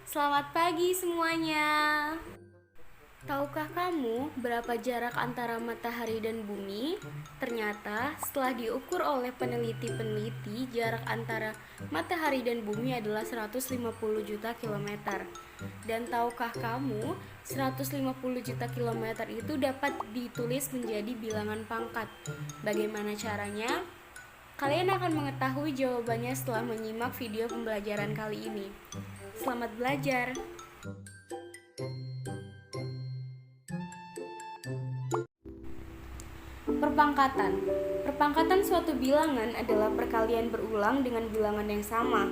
Selamat pagi semuanya. Tahukah kamu berapa jarak antara matahari dan bumi? Ternyata setelah diukur oleh peneliti-peneliti, jarak antara matahari dan bumi adalah 150 juta kilometer. Dan tahukah kamu, 150 juta kilometer itu dapat ditulis menjadi bilangan pangkat. Bagaimana caranya? Kalian akan mengetahui jawabannya setelah menyimak video pembelajaran kali ini. Selamat belajar! Perpangkatan. Perpangkatan suatu bilangan adalah perkalian berulang dengan bilangan yang sama.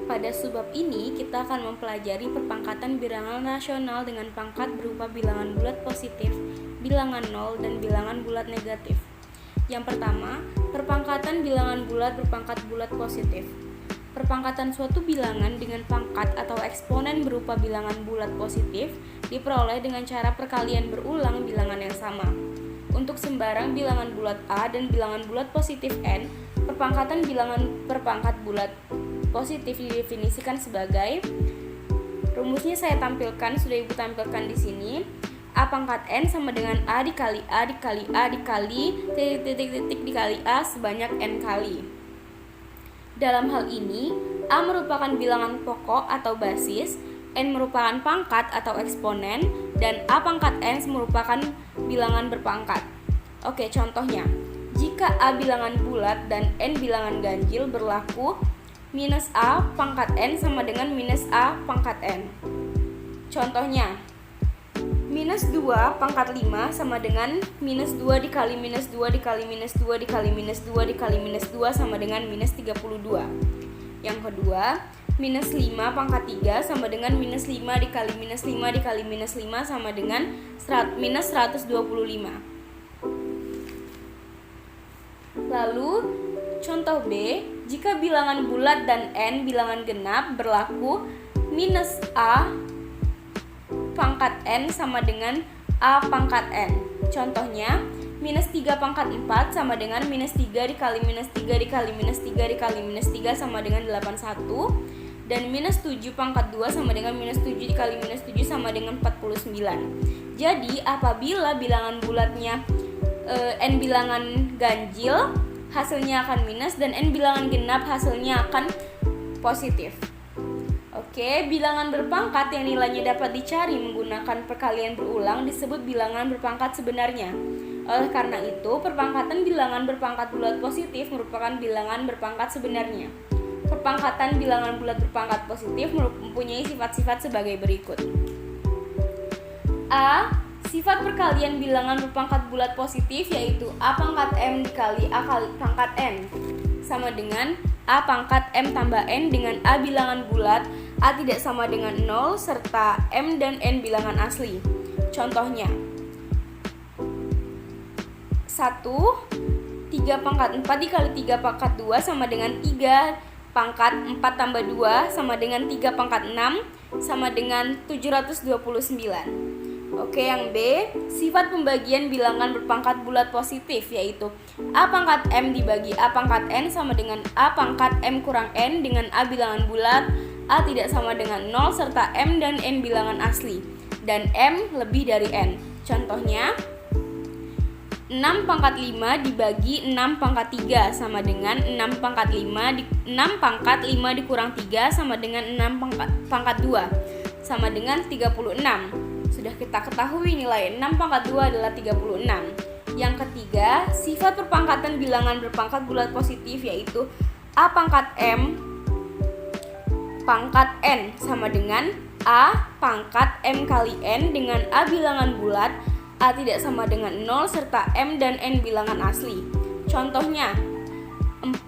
Pada subbab ini, kita akan mempelajari perpangkatan bilangan rasional dengan pangkat berupa bilangan bulat positif, bilangan nol, dan bilangan bulat negatif. Yang pertama, perpangkatan bilangan bulat berpangkat bulat positif. Perpangkatan suatu bilangan dengan pangkat atau eksponen berupa bilangan bulat positif diperoleh dengan cara perkalian berulang bilangan yang sama. Untuk sembarang bilangan bulat A dan bilangan bulat positif N, perpangkatan bilangan berpangkat bulat positif didefinisikan sebagai, rumusnya saya tampilkan, sudah Ibu tampilkan di sini. A pangkat N sama dengan A dikali A dikali A dikali titik-titik dikali A sebanyak N kali. Dalam hal ini, A merupakan bilangan pokok atau basis, N merupakan pangkat atau eksponen, dan A pangkat N merupakan bilangan berpangkat. Oke, contohnya, jika A bilangan bulat dan N bilangan ganjil, berlaku minus A pangkat N sama dengan minus A pangkat N. Contohnya, minus 2 pangkat 5 sama dengan minus 2 dikali minus 2 dikali minus 2 dikali minus 2 dikali minus 2 sama dengan minus 32. Yang kedua, minus 5 pangkat 3 sama dengan minus 5 dikali minus 5 dikali minus 5 sama dengan minus 125. Lalu, contoh B, jika bilangan bulat dan N bilangan genap, berlaku minus A pangkat N sama dengan A pangkat N. Contohnya, minus 3 pangkat 4 sama dengan minus 3 dikali minus 3 dikali minus 3 dikali minus 3 sama dengan 81. Dan minus 7 pangkat 2 sama dengan minus 7 dikali minus 7 sama dengan 49. Jadi, apabila bilangan bulatnya N bilangan ganjil, hasilnya akan minus, dan N bilangan genap hasilnya akan positif. Oke, bilangan berpangkat yang nilainya dapat dicari menggunakan perkalian berulang disebut bilangan berpangkat sebenarnya. Oleh karena itu, perpangkatan bilangan berpangkat bulat positif merupakan bilangan berpangkat sebenarnya. Perpangkatan bilangan bulat berpangkat positif mempunyai sifat-sifat sebagai berikut. A. Sifat perkalian bilangan berpangkat bulat positif yaitu A pangkat M dikali A kali pangkat N sama dengan A pangkat M tambah N dengan A bilangan bulat, A tidak sama dengan 0, serta M dan N bilangan asli. Contohnya, 1. 3 pangkat 4 dikali 3 pangkat 2 sama dengan 3 pangkat 4 tambah 2 sama dengan 3 pangkat 6 sama dengan 729. Oke, yang B, sifat pembagian bilangan berpangkat bulat positif yaitu A pangkat M dibagi A pangkat N sama dengan A pangkat M kurang N dengan A bilangan bulat, A tidak sama dengan 0, serta M dan N bilangan asli, dan M lebih dari N. Contohnya, 6 pangkat 5 dibagi 6 pangkat 3 sama dengan 6 pangkat 5 dikurang 3 sama dengan 6 pangkat 2 sama dengan 36. Sudah kita ketahui nilai 6 pangkat 2 adalah 36. Yang ketiga, sifat perpangkatan bilangan berpangkat bulat positif yaitu A pangkat M pangkat N sama dengan A pangkat M kali N dengan A bilangan bulat, A tidak sama dengan 0, serta M dan N bilangan asli. Contohnya, 4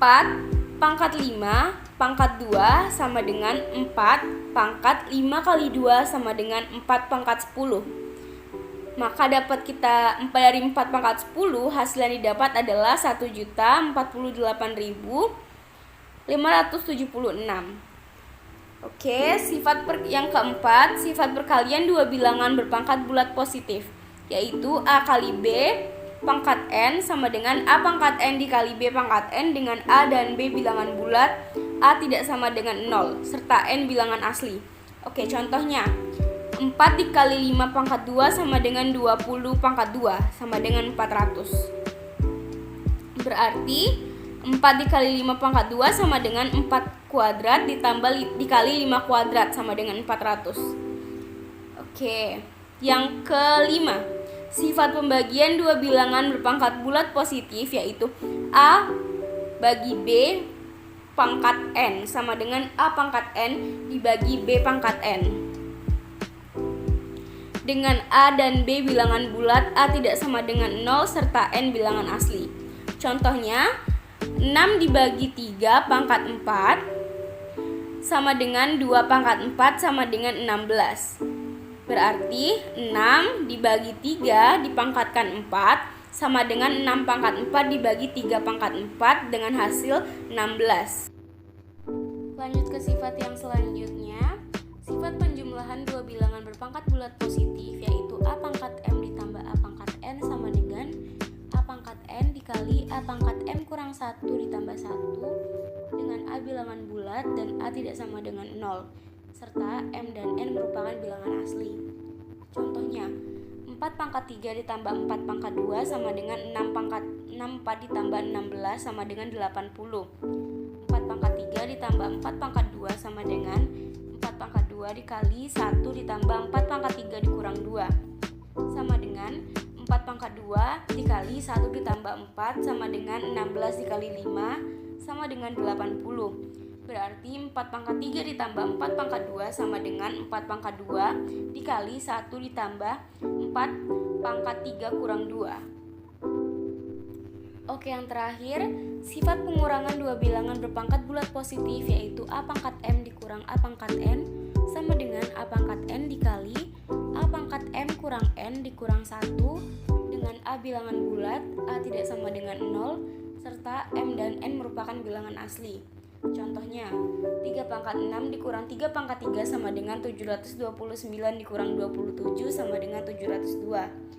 pangkat 5 pangkat 2 sama dengan 4 pangkat 5 kali 2 sama dengan 4 pangkat 10. Maka dapat kita dari 4 pangkat 10, hasil yang didapat adalah 1.048.576. Oke, yang keempat, sifat perkalian dua bilangan berpangkat bulat positif, yaitu A kali B pangkat N sama dengan A pangkat N dikali B pangkat N dengan A dan B bilangan bulat, A tidak sama dengan 0, serta N bilangan asli. Oke, contohnya 4 dikali 5 pangkat 2 sama dengan 20 pangkat 2 sama dengan 400. Berarti 4 dikali 5 pangkat 2 sama dengan 4 kuadrat ditambah dikali 5 kuadrat sama dengan 400. Oke, yang kelima, sifat pembagian dua bilangan berpangkat bulat positif yaitu A bagi B pangkat N sama dengan A pangkat N dibagi B pangkat N. Dengan A dan B bilangan bulat, A tidak sama dengan 0 serta N bilangan asli. Contohnya 6 dibagi 3 pangkat 4 sama dengan 2 pangkat 4 sama dengan 16. Berarti 6 dibagi 3 dipangkatkan 4 sama dengan 6 pangkat 4 dibagi 3 pangkat 4 dengan hasil 16. Lanjut ke sifat yang selanjutnya, sifat penjumlahan dua bilangan berpangkat bulat positif yaitu A pangkat M ditambah A pangkat N sama dengan A pangkat N dikali A pangkat M kurang 1 ditambah 1 dengan A bilangan bulat dan A tidak sama dengan 0, serta M dan N merupakan bilangan asli. Contohnya 4 pangkat 3 ditambah 4 pangkat 2 sama dengan 4 ditambah 16 sama dengan 80. 4 pangkat 3 ditambah 4 pangkat 2 sama dengan 4 pangkat 2 dikali 1 ditambah 4 pangkat 3 dikurang 2 sama dengan 4 pangkat 2 dikali 1 ditambah 4 sama dengan 16 dikali 5 sama dengan 80. Berarti 4 pangkat 3 ditambah 4 pangkat 2 sama dengan 4 pangkat 2 dikali 1 ditambah 4 pangkat 3 kurang 2. Oke, yang terakhir, sifat pengurangan dua bilangan berpangkat bulat positif yaitu A pangkat M dikurang A pangkat N sama dengan A pangkat N dikali A pangkat M kurang N dikurang 1 dengan A bilangan bulat, A tidak sama dengan 0, serta M dan N merupakan bilangan asli. Contohnya 3 pangkat 6 dikurang 3 pangkat 3 sama dengan 729 dikurang 27 sama dengan 702.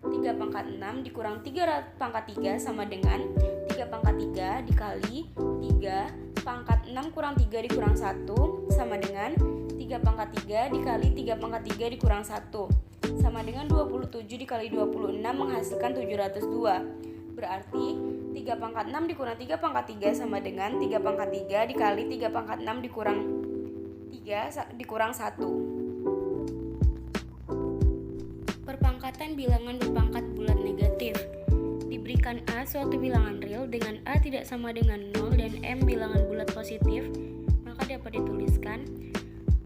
3 pangkat 6 dikurang 3 pangkat 3 sama dengan 3 pangkat 3 dikali 3 pangkat 6 kurang 3 dikurang 1 sama dengan 3 pangkat 3 dikali 3 pangkat 3 dikurang 1 sama dengan 27 dikali 26 menghasilkan 702. Berarti 3 pangkat 6 dikurang 3 pangkat 3 sama dengan 3 pangkat 3 dikali 3 pangkat 6 dikurang 3 dikurang 1. Perpangkatan bilangan berpangkat bulat negatif. Diberikan A suatu bilangan real dengan A tidak sama dengan 0 dan M bilangan bulat positif, maka dapat dituliskan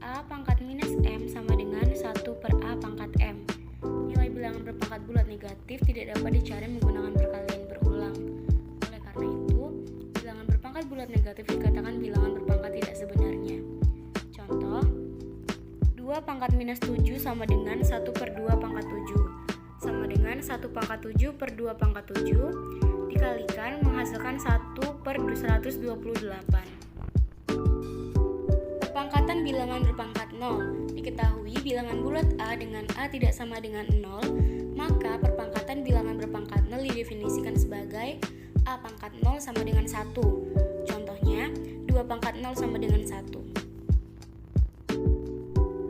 A pangkat minus M sama dengan 1 per A pangkat M. Nilai bilangan berpangkat bulat negatif tidak dapat dicari menggunakan perkalian berulang. Oleh karena itu, bilangan berpangkat bulat negatif dikatakan bilangan berpangkat tidak sebenarnya. Contoh, 2 pangkat minus 7 sama dengan 1 per 2 pangkat 7 sama dengan 1 pangkat 7 per 2 pangkat 7 dikalikan menghasilkan 1 per 128. Perpangkatan bilangan berpangkat 0. Diketahui bilangan bulat A dengan A tidak sama dengan 0, maka perpangkatan bilangan berpangkat 0 didefinisikan sebagai A pangkat 0 sama dengan 1. Contohnya, 2 pangkat 0 sama dengan 1.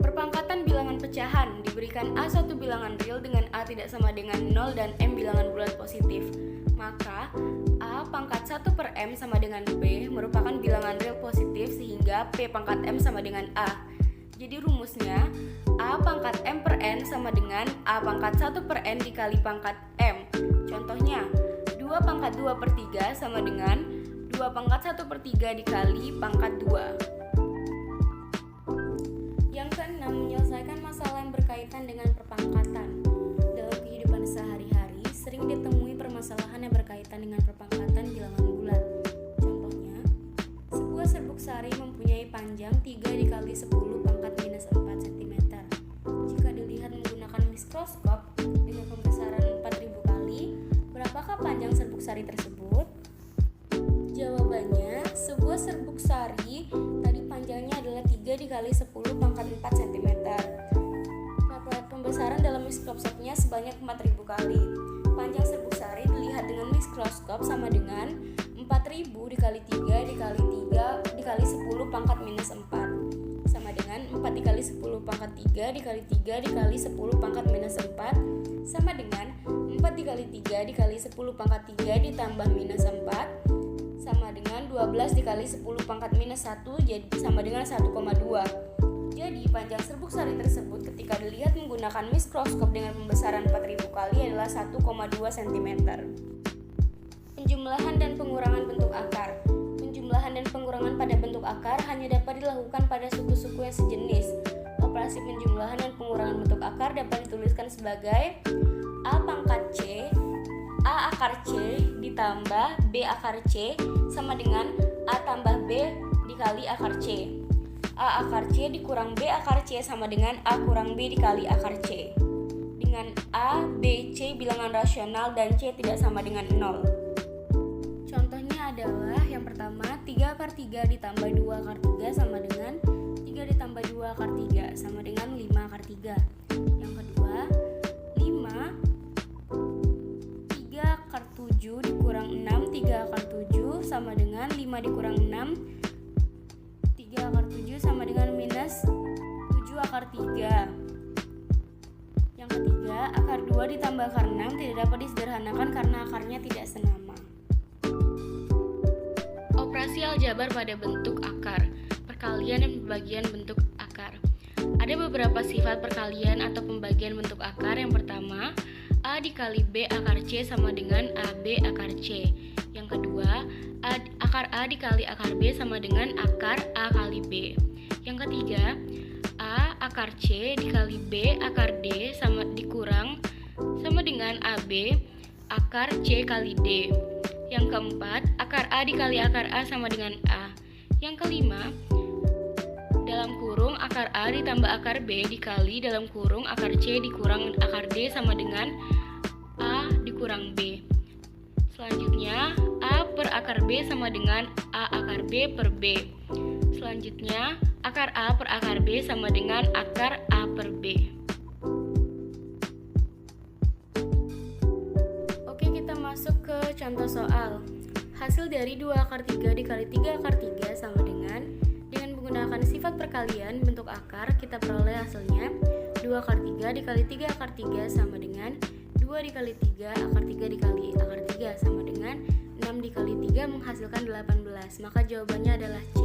Perpangkatan bilangan pecahan. Diberikan A suatu bilangan real dengan A tidak sama dengan 0 dan M bilangan bulat positif, maka A pangkat 1 per M sama dengan P merupakan bilangan real positif sehingga P pangkat M sama dengan A. Jadi rumusnya A pangkat M per N sama dengan A pangkat 1 per N dikali pangkat M. Contohnya 2 pangkat 2 per 3 sama dengan 2 pangkat 1 per 3 dikali pangkat 2. Yang keenam, menyelesaikan masalah yang berkaitan dengan perpangkatan. Dalam kehidupan sehari-hari, sering ditemui permasalahan yang berkaitan dengan perpangkatan bilangan bulat. Contohnya, sebuah serbuk sari mempunyai panjang 3 dikali 10 pangkat minus 4 cm. Jika dilihat menggunakan mikroskop dengan pembesaran 4000 kali, berapakah panjang serbuk sari tersebut? Jawabannya, sebuah serbuk sari tadi panjangnya adalah 3 3 dikali 10 pangkat 4 cm. Pembesaran dalam mikroskopnya sebanyak 4000 kali. Panjang serbuk sari dilihat dengan mikroskop sama dengan 4000 dikali 3 dikali 10 pangkat minus 4 sama dengan 4 dikali 10 pangkat 3 dikali 3 dikali 10 pangkat minus 4 sama dengan 4 dikali 3 dikali 10 pangkat 3 ditambah minus 4 sama dengan 12 dikali 10 pangkat minus 1 jadi sama dengan 1,2. Jadi panjang serbuk sari tersebut ketika dilihat menggunakan mikroskop dengan pembesaran 4000 kali adalah 1,2 cm. Penjumlahan dan pengurangan bentuk akar. Penjumlahan dan pengurangan pada bentuk akar hanya dapat dilakukan pada suku-suku yang sejenis. Operasi penjumlahan dan pengurangan bentuk akar dapat dituliskan sebagai A pangkat C, A akar C ditambah B akar C sama dengan A tambah B dikali akar C. A akar C dikurang B akar C sama dengan A kurang B dikali akar C. Dengan A, B, C bilangan rasional dan C tidak sama dengan 0. Contohnya adalah yang pertama 3 akar 3 ditambah 2 akar 3 sama dengan 3 ditambah 2 akar 3 sama dengan 5 akar 3. Yang kedua 3 akar 7 dikurang 6 3 akar 7 sama dengan 5 dikurang 6 3 akar 7 sama dengan minus 7 akar 3. Yang ketiga, akar 2 ditambah akar 6 tidak dapat disederhanakan karena akarnya tidak senama. Operasi aljabar pada bentuk akar, perkalian dan pembagian bentuk akar. Ada beberapa sifat perkalian atau pembagian bentuk akar. Yang pertama, A dikali B akar C sama dengan AB akar C. Yang kedua, akar A dikali akar B sama dengan akar A kali B. Yang ketiga, A akar C dikali B akar D sama dengan AB akar C kali D. Yang keempat, akar A dikali akar A sama dengan A. Yang kelima, dalam kurung akar A ditambah akar B dikali dalam kurung akar C dikurang akar D sama dengan A dikurang B. Selanjutnya, A per akar B sama dengan A akar B per B. Selanjutnya, akar A per akar B sama dengan akar A per B. Oke, kita masuk ke contoh soal. Hasil dari 2 akar 3 dikali 3 akar 3 sama dengan menggunakan sifat perkalian bentuk akar, kita peroleh hasilnya 2 akar 3 dikali 3 akar 3 sama dengan 2 dikali 3 akar 3 dikali akar 3 sama dengan 6 dikali 3 menghasilkan 18. Maka jawabannya adalah C.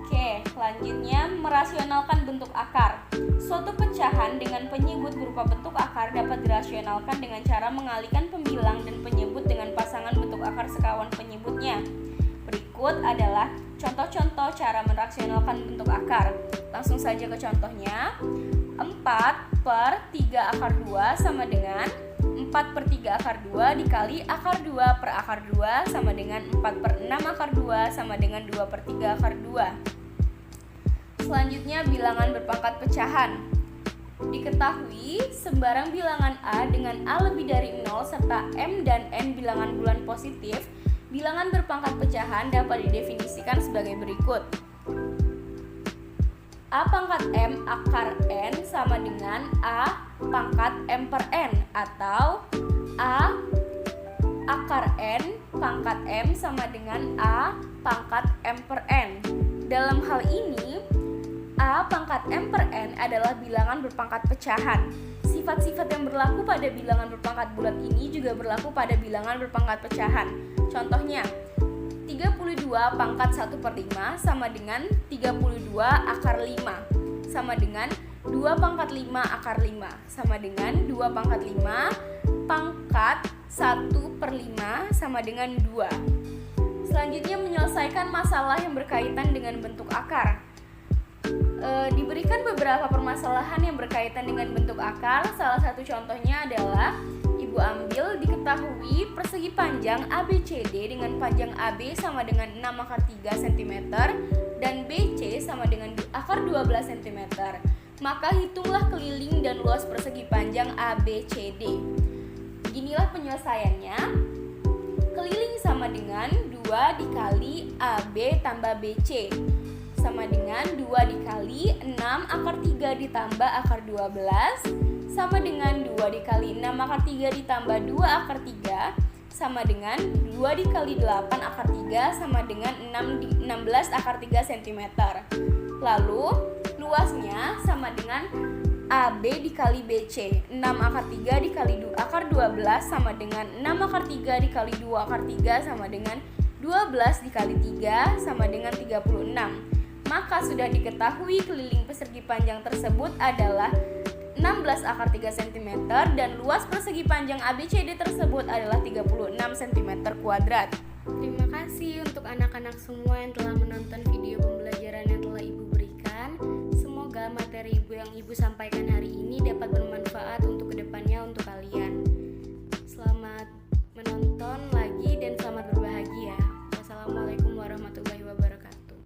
Oke, selanjutnya merasionalkan bentuk akar. Suatu pecahan dengan penyebut berupa bentuk akar dapat dirasionalkan dengan cara mengalihkan pembilang dan penyebut dengan pasangan bentuk akar sekawan penyebutnya. Berikut adalah contoh-contoh cara merasionalkan bentuk akar. Langsung saja ke contohnya. 4 per 3 akar 2 sama dengan 4 per 3 akar 2 dikali akar 2 per akar 2 sama dengan 4 per 6 akar 2 sama dengan 2 per 3 akar 2. Selanjutnya bilangan berpangkat pecahan. Diketahui sembarang bilangan A dengan A lebih dari 0 serta M dan N bilangan bulan positif, bilangan berpangkat pecahan dapat didefinisikan sebagai berikut. A pangkat M akar N sama dengan A pangkat M per N, atau A akar N pangkat M sama dengan A pangkat M per N. Dalam hal ini, A pangkat M per N adalah bilangan berpangkat pecahan. Sifat-sifat yang berlaku pada bilangan berpangkat bulat ini juga berlaku pada bilangan berpangkat pecahan. Contohnya, 32 pangkat 1 per 5 sama dengan 32 akar 5 sama dengan 2 pangkat 5 akar 5 sama dengan 2 pangkat 5 pangkat 1 per 5 sama dengan 2. Selanjutnya menyelesaikan masalah yang berkaitan dengan bentuk akar. Diberikan beberapa permasalahan yang berkaitan dengan bentuk akar. Salah satu contohnya adalah Ibu ambil diketahui persegi panjang ABCD dengan panjang AB sama dengan 6 akar 3 cm dan BC sama dengan akar 12 cm. Maka hitunglah keliling dan luas persegi panjang ABCD. Beginilah penyelesaiannya. Keliling sama dengan 2 dikali AB tambah BC sama dengan 2 dikali 6 akar 3 ditambah akar 12 sama dengan 2 dikali 6 akar 3 ditambah 2 akar 3 sama dengan 2 dikali 8 akar 3 sama dengan 16 akar 3 cm. Lalu luasnya sama dengan AB dikali BC. 6 akar 3 dikali 2 akar 12 sama dengan 6 akar 3 dikali 2 akar 3 sama dengan 12 dikali 3 sama dengan 36. Maka sudah diketahui keliling persegi panjang tersebut adalah 16 akar 3 cm dan luas persegi panjang ABCD tersebut adalah 36 cm kuadrat. Terima kasih untuk anak-anak semua yang telah menonton